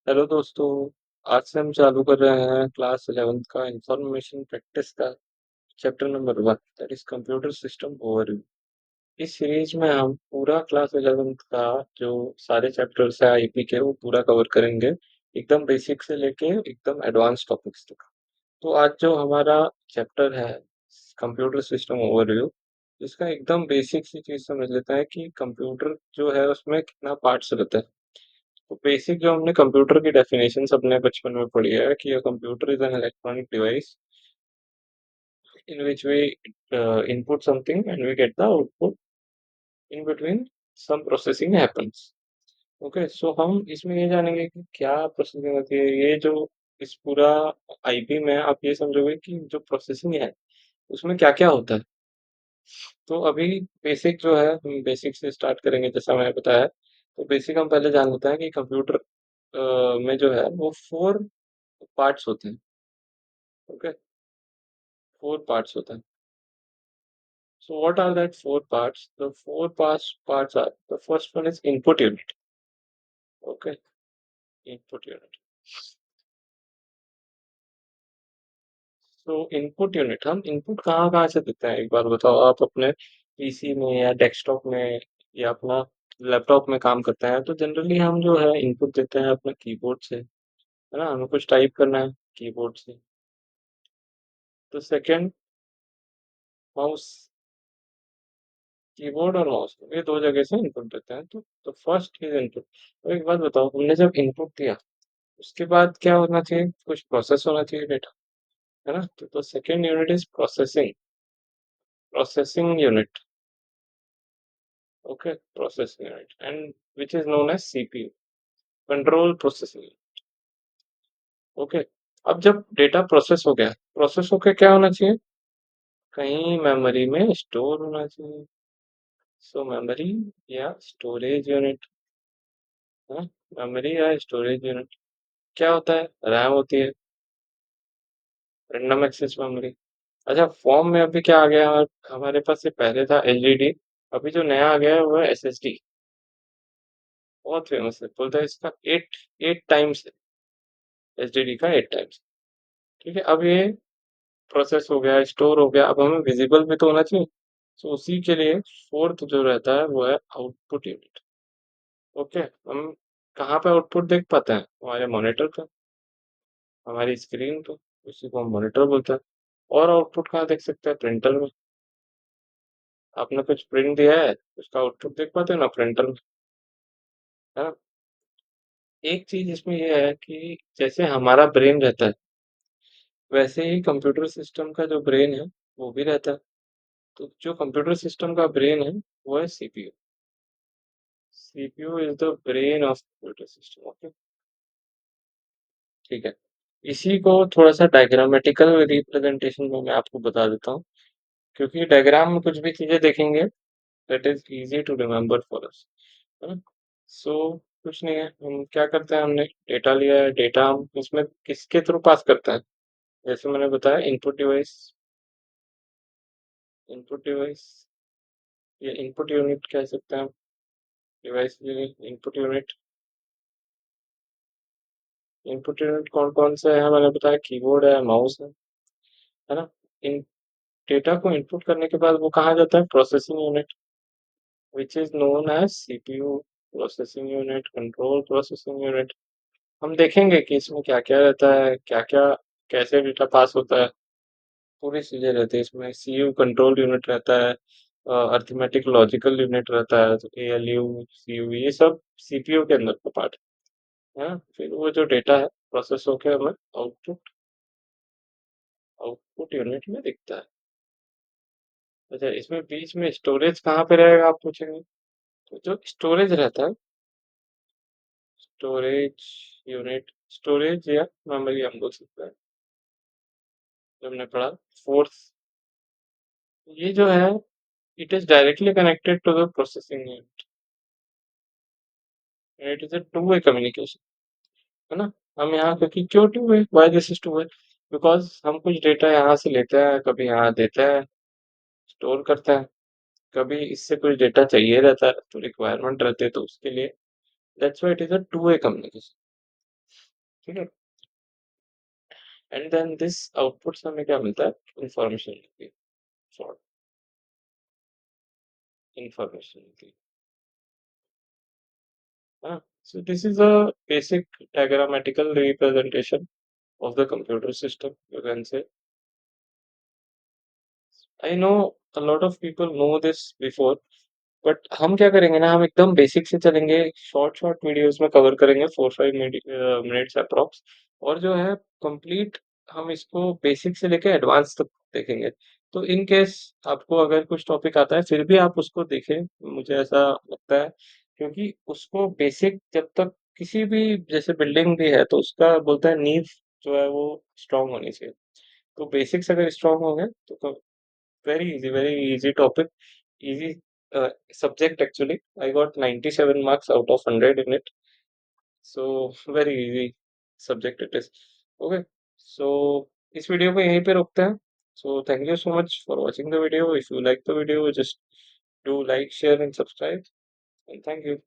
Hello दोस्तों। आज से हम चालू कर रहे हैं क्लास 11th का इंफॉर्मेशन प्रैक्टिस का chapter number 1 that is computer system overview. इस सीरीज में हम पूरा क्लास 11th का जो सारे चैप्टर्स है आईपी के वो पूरा कवर करेंगे, एकदम बेसिक से लेके एकदम एडवांस टॉपिक्स तक। तो आज जो हमारा चैप्टर है कंप्यूटर सिस्टम ओवरव्यू, इसका एकदम बेसिक सी चीज समझ लेते हैं कि कंप्यूटर जो है उसमें कितना पार्ट्स रहते हैं। तो बेसिक जो हमने कंप्यूटर की डेफिनेशन अपने बचपन में पढ़ी है कि a computer is an electronic device in which we input something and we get the output in between some processing happens. Okay, so हम इसमें ये जानेंगे कि क्या प्रोसेसिंग होती है। ये जो इस पूरा आईपी में आप ये समझोगे कि जो प्रोसेसिंग है उसमें क्या क्या होता है। तो अभी बेसिक जो है हम बेसिक से स्टार्ट करेंगे, जैसा मैंने बताया। तो बेसिक हम पहले जान लेते हैं कि कंप्यूटर में जो है वो 4 पार्ट्स होते हैं। ओके, 4 parts होता है। So what are that 4 parts? The 4 parts are, the first one is input unit. Okay, input unit. So input unit हम इनपुट कहाँ कहाँ से देते हैं, एक बार बताओ। आप अपने पीसी में या डेस्कटॉप में या अपना लैपटॉप में काम करते हैं तो जनरली हम जो है इनपुट देते हैं अपने कीबोर्ड से, है ना। हमें कुछ टाइप करना है कीबोर्ड से। तो सेकंड, माउस। कीबोर्ड और माउस ये दो जगह से इनपुट देते हैं। तो फर्स्ट इज इनपुट। तो एक बात बताओ, हमने जब इनपुट दिया उसके बाद क्या होना चाहिए, कुछ प्रोसेस होना चाहिए डेटा, है ना। तो second unit is processing, processing unit. Okay, processing unit and which is known as CPU, control processing. Okay, अब जब डेटा प्रोसेस हो गया, प्रोसेस होके क्या होना चाहिए, कहीं मेमोरी में स्टोर होना चाहिए। सो मेमोरी या स्टोरेज यूनिट, है, मेमोरी या स्टोरेज यूनिट। क्या होता है, रैम होती है, रैंडम एक्सेस मेमोरी। अच्छा, फॉर्म में अभी क्या आ गया हमारे पास, से पहले था एलईडी, अभी जो नया आ गया है वो है एसएसडी। बहुत फेमस है, बोलता है इसका 8 टाइम्स एसडीडी का 8 टाइम्स। ठीक है, अब ये प्रोसेस हो गया, स्टोर हो गया, अब हमें विजिबल भी तो होना चाहिए। तो उसी के लिए फोर्थ जो रहता है वो है आउटपुट यूनिट। ओके, हम कहाँ पे आउटपुट देख पाते हैं, हमारे मॉनिटर पे, हमारी स्क्रीन पे, उसी को हम मॉनिटर बोलते हैं। और आउटपुट कहाँ देख सकते हैं, प्रिंटर में। आपने कुछ प्रिंट दिया है, उसका आउटपुट देख पाते हैं ना प्रिंटर में, है ना। एक चीज इसमें ये है कि जैसे हमारा ब्रेन रहता है वैसे ही कंप्यूटर सिस्टम का जो ब्रेन है वो भी रहता है। तो जो कंप्यूटर सिस्टम का ब्रेन है वो है CPU. CPU is the brain of computer system. Okay, ठीक है। इसी को थोड़ा सा डायग्रामेटिकल रिप्रेजेंटेशन में मैं आपको बता देता हूँ, क्योंकि डायग्राम में कुछ भी चीजें देखेंगे that is easy to remember for us, है ना। सो कुछ नहीं है, हम क्या करते हैं, हमने डेटा लिया है, डेटा हम इसमें किसके थ्रू पास करते हैं। जैसे मैंने बताया, इनपुट डिवाइस या इनपुट यूनिट कह सकते हैं, device input unit. Input unit कौन कौन से है, मैंने बताया कीबोर्ड है, माउस है ना। इन डेटा को इनपुट करने के बाद वो कहाँ जाता है, processing unit, which is known as CPU, processing unit, control processing unit. हम देखेंगे कि इसमें क्या क्या रहता है, क्या क्या कैसे डेटा पास होता है, पूरी चीजें रहती है इसमें। सीयू कंट्रोल यूनिट रहता है, अरिथमेटिक लॉजिकल यूनिट रहता है, तो एएलयू, सीयू, ये सब सीपीयू के अंदर का पार्ट है ना। फिर वो जो डेटा है प्रोसेस होकर हमें आउटपुट आउटपुट यूनिट में दिखता है। अच्छा, इसमें बीच में स्टोरेज कहाँ पे रहेगा आप पूछेंगे। तो जो स्टोरेज रहता है, स्टोरेज यूनिट, स्टोरेज या मेमोरी हम बोल सकते हैं, जो हमने पढ़ा फोर्थ, ये जो है it is directly connected to the processing unit, it is a two way communication, है ना। हम यहाँ, क्योंकि क्यों two way, why this is two way, because हम कुछ डेटा यहाँ से लेते हैं, कभी यहाँ देते हैं, स्टोर करते हैं, कभी इससे कुछ डेटा चाहिए रहता है तो रिक्वायरमेंट रहती है तो उसके लिए, that's why it is a two way communication. ठीक है? एंड देन दिस आउटपुट से हमें क्या मिलता है? इन्फॉर्मेशन मिलती है, शॉर्ट इन्फॉर्मेशन मिलती है। हाँ, so this is a basic diagrammatical representation of the computer system, you can say. I know a lot of people know this before, but हम क्या करेंगे ना, हम एकदम बेसिक से चलेंगे, शॉर्ट शॉर्ट वीडियोस में कवर करेंगे 4-5 मिनट्स अप्रॉक्स, और जो है कंप्लीट हम इसको बेसिक से लेके एडवांस तक देखेंगे। तो इन केस आपको अगर कुछ टॉपिक आता है फिर भी आप उसको देखें, मुझे ऐसा लगता है, क्योंकि उसको बेसिक जब तक किसी भी जैसे बिल्डिंग भी है तो उसका बोलता है नींव जो है वो स्ट्रांग होनी चाहिए। तो बेसिक्स अगर स्ट्रांग हो गए तो very easy topic, easy subject actually. I got 97 marks out of 100 in it. So very easy subject it is. Okay. So इस वीडियो को यहीं पे रोकते हैं. So thank you so much for watching the video. If you like the video, just do like, share and subscribe. And thank you.